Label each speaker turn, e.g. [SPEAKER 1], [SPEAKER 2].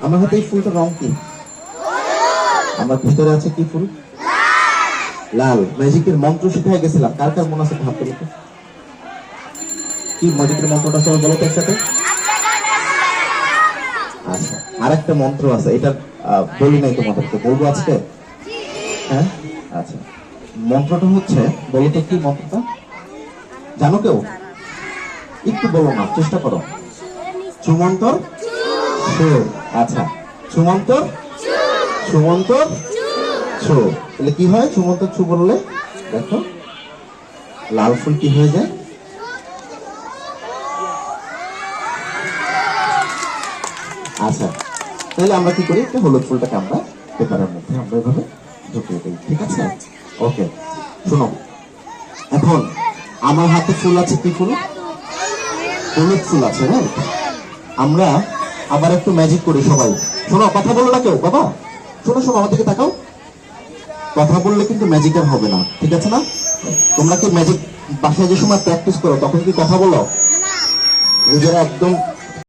[SPEAKER 1] আমার হাতে এই ফুলটার রং কি? আমার ভিতরে আছে কি ফুল? লাল। ম্যাজিকের মন্ত্র শিখাই গেছিলাম, কার কার মনে আছে ভাব করে? কি ম্যাজিকের মন্ত্রটা সবাই বলো তো একসাথে। আচ্ছা, আর একটা মন্ত্র আছে, এটা বলি নাই তোমাদেরকে, বলবো আজকে। হ্যাঁ, আচ্ছা, মন্ত্রটা হচ্ছে, বলো তো কি মন্ত্রটা জানো কেউ? একটু বলো না, চেষ্টা করো। সুমন্তর সু। আচ্ছা, সুমন্তর সুমন্তর ছু। তাহলে কি হয়? সুমন্তর ছু বললে দেখো লাল ফুল কি হয়ে যায়? আচ্ছা, তাহলে আমরা কি করি, একটা হলুদ ফুলটাকে আমরা পেপারের মধ্যে আমরা এভাবে ঢুকিয়ে দিই, ঠিক আছে? ওকে, শোনো, এখন আমার হাতে ফুল আছে, কি ফুল? হলুদ ফুল আছে, হ্যাঁ। আমরা আবার একটু ম্যাজিক করি সবাই। শোনো, কথা বলো না কেউ, বাবা শোনো শোনো, আমার দিকে তাকাও। কথা বললে কিন্তু ম্যাজিক আর হবে না, ঠিক আছে না? তোমরা কি ম্যাজিক বাসায় যে সময় প্র্যাকটিস করো তখন কি কথা বলো? নিজেরা একদম